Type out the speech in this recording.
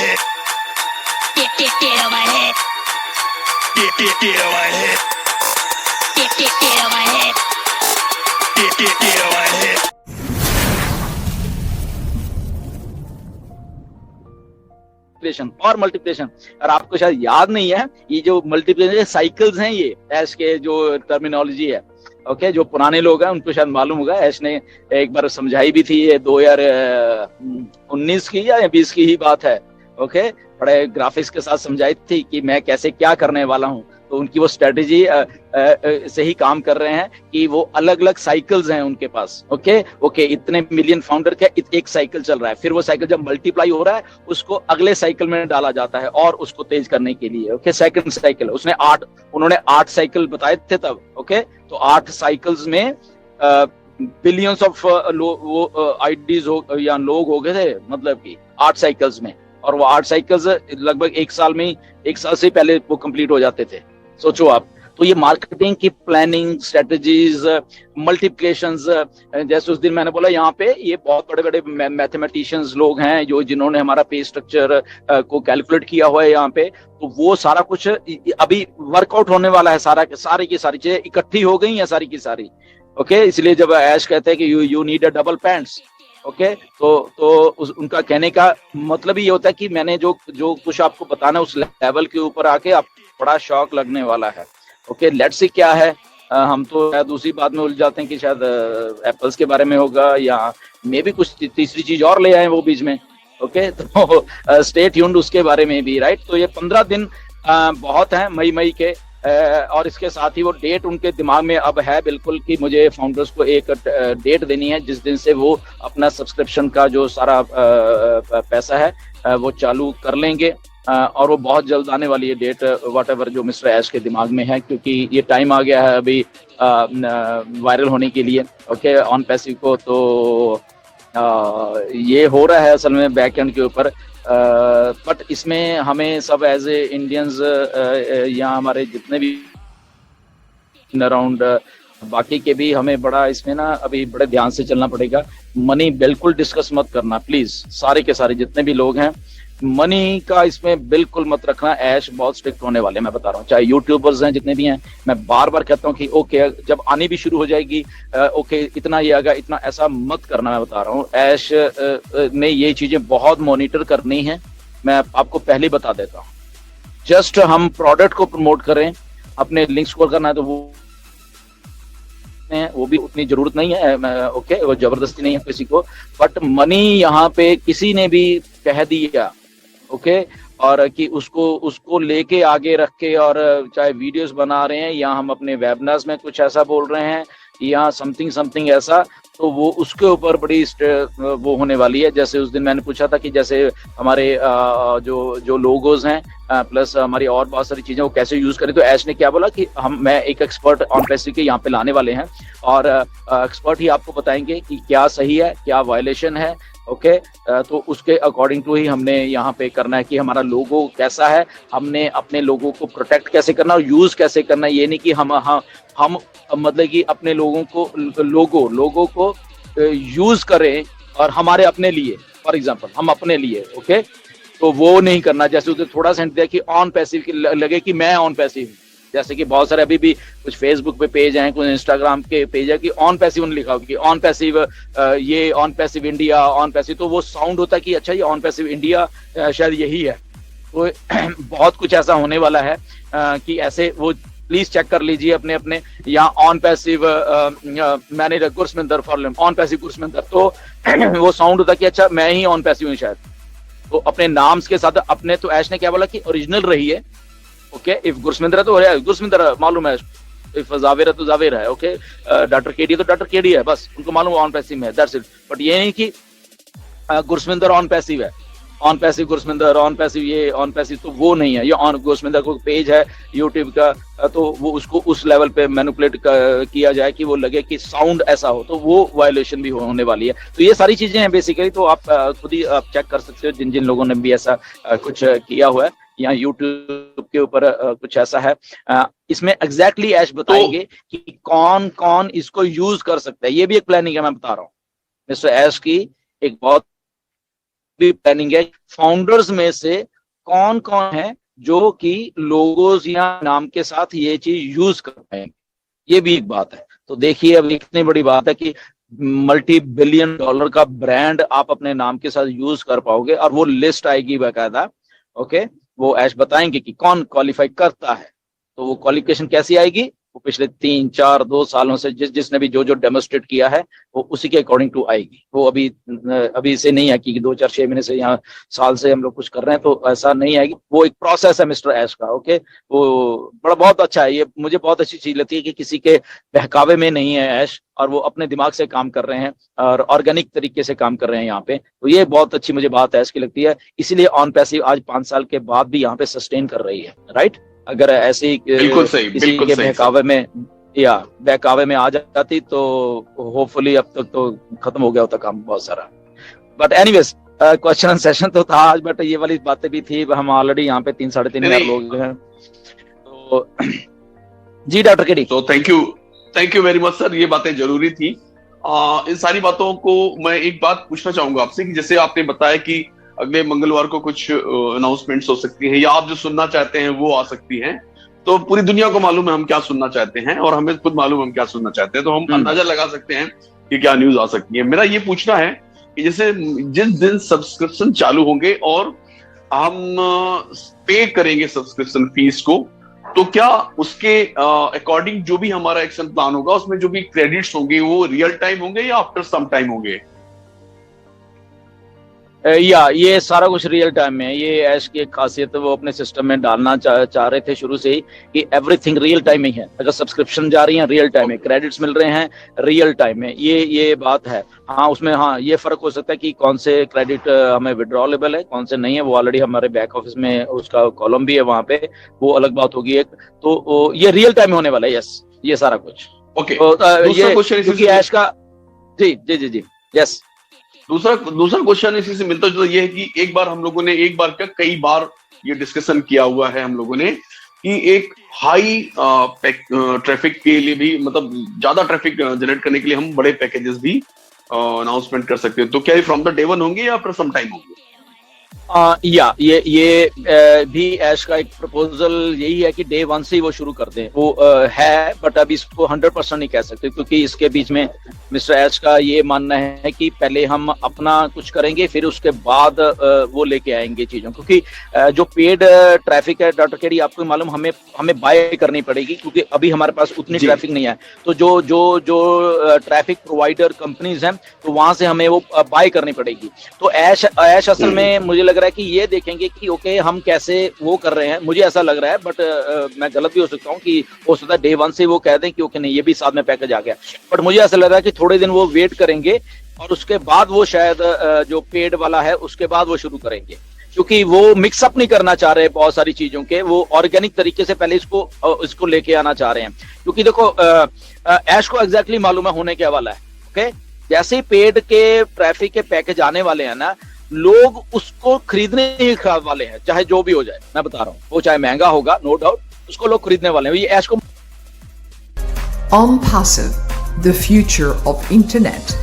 head. Get on my head. Get on my head. Get on my head. Get on my head. और multiplication, और आपको शायद याद नहीं है, ये जो मल्टीप्लिकेशन साइकिल्स हैं, ये ऐश के जो टर्मिनोलॉजी है, ओके, जो पुराने लोग हैं उनको शायद मालूम होगा। ऐश ने एक बार समझाई भी थी, ये 2019 की या 20 की ही बात है, ओके, बड़े ग्राफिक्स के साथ समझाई थी कि मैं कैसे क्या करने वाला हूँ। तो उनकी वो स्ट्रेटेजी से ही काम कर रहे हैं कि वो अलग अलग साइकिल्स हैं उनके पास, ओके, इतने मिलियन फाउंडर का एक साइकिल चल रहा है, फिर वो साइकिल जब मल्टीप्लाई हो रहा है उसको अगले साइकिल में डाला जाता है और उसको तेज करने के लिए, ओके, सेकंड साइकिल। उन्होंने 8 साइकिल बताए थे तब, ओके, तो 8 साइकिल्स में बिलियंस ऑफ आईडीज या लोग हो गए थे, मतलब कि 8 साइकिल्स में, और वो 8 साइकिल्स लगभग 1 साल से पहले वो कंप्लीट हो जाते थे, सोचो आप। तो ये मार्केटिंग की प्लानिंग, स्ट्रेटजीज, मल्टीप्लिकेशंस, जैसे उस दिन मैंने बोला, यहाँ पे ये बहुत बड़े बड़े मैथमेटिशियंस लोग हैं जो जिन्होंने हमारा पे स्ट्रक्चर को कैलकुलेट किया हुआ है यहाँ पे। तो वो सारा कुछ अभी वर्कआउट होने वाला है, सारी की सारी चीजें इकट्ठी हो गई हैं, सारी की सारी, ओके। इसलिए जब ऐश कहते हैं कि you need a double pants, okay, तो उनका कहने का मतलब ये होता है कि मैंने जो कुछ आपको बताना उस लेवल के ऊपर आके आप बड़ा शौक लगने वाला है, ओके। लेट्स सी क्या है। हम तो शायद दूसरी बात में उलझ जाते हैं कि शायद एप्पल्स के बारे में होगा या मे भी कुछ तीसरी चीज और ले आए वो बीच में, ओके। तो स्टे ट्यून्ड उसके बारे में भी, राइट। तो ये 15 दिन बहुत हैं मई के, और इसके साथ ही वो डेट उनके दिमाग में अब है बिल्कुल कि मुझे फाउंडर्स को एक डेट देनी है जिस दिन से वो अपना सब्सक्रिप्शन का जो सारा पैसा है वो चालू कर लेंगे, और वो बहुत जल्द आने वाली है डेट, व्हाटएवर जो मिस्टर ऐश के दिमाग में है, क्योंकि ये टाइम आ गया है अभी वायरल होने के लिए, ओके, ऑन पैसिव को। तो ये हो रहा है असल में बैक एंड के ऊपर, बट इसमें हमें सब एज ए इंडियंस या हमारे जितने भी अराउंड बाकी के भी, हमें बड़ा इसमें ना अभी बड़े ध्यान से चलना पड़ेगा। मनी बिल्कुल डिस्कस मत करना प्लीज, सारे के सारे जितने भी लोग हैं, मनी का इसमें बिल्कुल मत रखना। ऐश बहुत स्ट्रिक्ट होने वाले, मैं बता रहा हूँ, चाहे यूट्यूबर्स हैं जितने भी हैं। मैं बार बार कहता हूँ कि ओके, जब आनी भी शुरू हो जाएगी, ओके, इतना ये आएगा, इतना, ऐसा मत करना, मैं बता रहा हूँ। ऐश ने ये चीजें बहुत मॉनिटर करनी है, मैं आपको पहले बता देता हूँ। जस्ट हम प्रोडक्ट को प्रमोट करें, अपने लिंक्स को करना है तो वो भी उतनी जरूरत नहीं है, ओके, वो जबरदस्ती नहीं है किसी को। बट मनी यहाँ पे किसी ने भी कह दिया, ओके, और कि उसको लेके आगे रख के, और चाहे वीडियोस बना रहे हैं या हम अपने वेबिनार्स में कुछ ऐसा बोल रहे हैं या समथिंग ऐसा, तो वो उसके ऊपर बड़ी वो होने वाली है। जैसे उस दिन मैंने पूछा था कि जैसे हमारे जो लोगोज हैं प्लस हमारी और बहुत सारी चीजें वो कैसे यूज करें, तो ऐश ने क्या बोला कि मैं एक एक्सपर्ट ऑन पैसिव के यहाँ पे लाने वाले हैं, और एक्सपर्ट ही आपको बताएंगे कि क्या सही है, क्या वायलेशन है, ओके। तो उसके अकॉर्डिंग टू ही हमने यहाँ पे करना है कि हमारा लोगो कैसा है, हमने अपने लोगों को प्रोटेक्ट कैसे करना और यूज कैसे करना। ये नहीं कि हम मतलब कि अपने लोगों को यूज करें और हमारे अपने लिए, फॉर एग्जांपल हम अपने लिए, ओके, तो वो नहीं करना। जैसे उसे थोड़ा सा दिया कि ऑन पैसिव लगे कि मैं ऑन पैसिव, जैसे कि बहुत सारे अभी भी कुछ फेसबुक पे पेज हैं, कुछ इंस्टाग्राम के पेज है कि ऑन पैसिव लिखा हो कि ऑन पैसिव, ये on passive India, on passive, तो वो साउंड होता है कि अच्छा ये ऑन पैसिव इंडिया शायद यही है। तो बहुत कुछ ऐसा होने वाला है कि ऐसे वो प्लीज चेक कर लीजिए अपने या on passive manager Gursaminder for on passive Gursaminder, तो वो साउंड होता है कि अच्छा मैं ही ऑन पैसिव हूँ शायद। तो अपने नाम्स के साथ अपने, तो ऐश ने क्या बोला कि ओरिजिनल रही है, ओके, इफ गुरसमिंदर है तो गुरसमिंदर मालूम है, इफ जावेर है तो जावेर है, ओके, डॉक्टर केडी तो डॉक्टर केडी है, बस उनको मालूम ऑन पैसिव है, दैट्स इट। बट ये नहीं कि गुरसमिंदर ऑन पैसिव है, ऑन पैसिव गुरसमिंदर, ऑन पैसिव ये, ऑन पैसिव, तो वो नहीं है। ये ऑन गुरसमिंदर को पेज है यूट्यूब का, तो वो उसको उस लेवल पे मैनिपुलेट किया जाए कि वो लगे कि साउंड ऐसा हो, तो वो वायलेशन भी होने वाली है। तो ये सारी चीजें हैं बेसिकली, तो आप खुद ही आप चेक कर सकते हो जिन लोगों ने भी ऐसा कुछ किया हुआ है या यूट्यूब के ऊपर कुछ ऐसा है। इसमें एग्जैक्टली ऐश बताएंगे कि कौन कौन इसको यूज कर सकता है। ये भी एक प्लानिंग है, मैं बता रहा हूँ। मिस्टर ऐश की एक बहुत भी प्लानिंग है फाउंडर्स में से कौन कौन है जो कि लोगोस या नाम के साथ ये चीज यूज कर पाएंगे, ये भी एक बात है। तो देखिए अब इतनी बड़ी बात है कि $multi-billion का ब्रांड आप अपने नाम के साथ यूज कर पाओगे और वो लिस्ट आएगी बाकायदा। ओके, वो ऐश बताएंगे कि कौन क्वालिफाई करता है। तो वो क्वालिफिकेशन कैसी आएगी, वो पिछले 3-4-2 सालों से जिसने भी जो डेमोस्ट्रेट किया है वो उसी के अकॉर्डिंग टू आएगी। वो अभी से नहीं है कि 2-4-6 महीने से या साल से हम लोग कुछ कर रहे हैं तो ऐसा नहीं आएगी। वो एक प्रोसेस है मिस्टर ऐश का। ओके, वो बहुत अच्छा है। ये मुझे बहुत अच्छी चीज लगती है कि किसी के बहकावे में नहीं है ऐश, और वो अपने दिमाग से काम कर रहे हैं और ऑर्गेनिक तरीके से काम कर रहे हैं यहाँ पे। तो ये बहुत अच्छी मुझे बात ऐश की लगती है, इसीलिए ऑन पैसिव आज 5 साल के बाद भी यहाँ पे सस्टेन कर रही है। राइट, अगर ऐसे ही किसी के बहकावे में आ जाती तो होपफुली अब तक तो खत्म हो गया होता काम बहुत सारा। बट एनीवेज क्वेश्चन सेशन तो था आज, बट ये वाली बातें भी थी। हम ऑलरेडी यहाँ पे 3-3.5 हजार लोग हैं तो जी डॉक्टर केडी। तो thank you very much sir, ये बातें जरूरी थी। इन सारी बातों को मैं एक बात पूछना चाहूंगा आपसे कि जैसे आपने बताया कि अगले मंगलवार को कुछ अनाउंसमेंट्स हो सकती है या आप जो सुनना चाहते हैं वो आ सकती हैं, तो पूरी दुनिया को मालूम है हम क्या सुनना चाहते हैं और हमें खुद मालूम है हम क्या सुनना चाहते हैं, तो हम अंदाजा लगा सकते हैं कि क्या न्यूज आ सकती है। मेरा ये पूछना है कि जैसे जिस दिन सब्सक्रिप्शन चालू होंगे और हम पे करेंगे सब्सक्रिप्शन फीस को, तो क्या उसके अकॉर्डिंग जो भी हमारा एक्शन प्लान होगा उसमें जो भी क्रेडिट्स होंगे वो रियल टाइम होंगे या आफ्टर सम टाइम होंगे? या ये सारा कुछ रियल टाइम में है। ये ऐश की एक खासियत है, वो अपने सिस्टम में डालना चाह रहे थे शुरू से ही कि एवरीथिंग रियल टाइम में है। अगर सब्सक्रिप्शन जा रही है रियल टाइम में, क्रेडिट्स मिल रहे हैं रियल टाइम में, ये बात है। हाँ, उसमें हाँ ये फर्क हो सकता है कि कौन से क्रेडिट हमें विड्रॉलेबल है, कौन से नहीं है। वो ऑलरेडी हमारे बैक ऑफिस में उसका कॉलम भी है वहां पे, वो अलग बात होगी एक। तो ये रियल टाइम में होने वाला है। यस, ये सारा कुछ ओके। ये क्योंकि ऐश का जी यस। दूसरा क्वेश्चन इसी से मिलता जुलता ये है कि एक बार हम लोगों ने कई बार ये डिस्कशन किया हुआ है हम लोगों ने कि एक हाई ट्रैफिक के लिए भी, मतलब ज्यादा ट्रैफिक जनरेट करने के लिए हम बड़े पैकेजेस भी अनाउंसमेंट कर सकते हैं। तो क्या ये फ्रॉम द डे वन होंगे या आफ्टर सम टाइम होंगे? ये भी ऐश का एक प्रपोजल यही है कि डे 1 से ही वो शुरू कर दें। वो है, बट अभी इसको 100% नहीं कह सकते क्योंकि इसके बीच में मिस्टर ऐश का ये मानना है कि पहले हम अपना कुछ करेंगे फिर उसके बाद वो लेके आएंगे चीजों, क्योंकि जो पेड ट्रैफिक है डॉक्टर केडी आपको मालूम हमें बाय करनी पड़ेगी क्योंकि अभी हमारे पास उतनी ट्रैफिक नहीं है। तो जो ट्रैफिक प्रोवाइडर कंपनीज हैं तो वहां से हमें वो बाय करनी पड़ेगी। तो ऐश असल में मुझे लग रहा है कि ये देखेंगे कि ओके हम कैसे वो कर रहे हैं। मुझे ऐसा लग रहा है, बट मैं गलत भी हो सकता हूँ कि हो सकता है डे 1 से वो कह दें कि ओके नहीं ये भी साथ में पैकेज आ गया, बट मुझे ऐसा लग रहा है कि थोड़े दिन वो वेट करेंगे और उसके बाद वो शायद जो पेड वाला है उसके बाद वो शुरू करेंगे, क्योंकि वो मिक्सअप नहीं करना चाह रहे बहुत सारी चीजों के। वो ऑर्गेनिक तरीके से पहले इसको लेके आना चाह रहे हैं, क्योंकि देखो ऐश को एग्जैक्टली मालूम है होने क्या वाला है। ओके, जैसे ही पेड के ट्रैफिक के पैकेज आने वाले हैं ना, लोग उसको खरीदने ही वाले हैं, चाहे जो भी हो जाए। मैं बता रहा हूँ, वो चाहे महंगा होगा नो डाउट, उसको लोग खरीदने वाले हैं। ये ऐश को On Passive, the future of internet.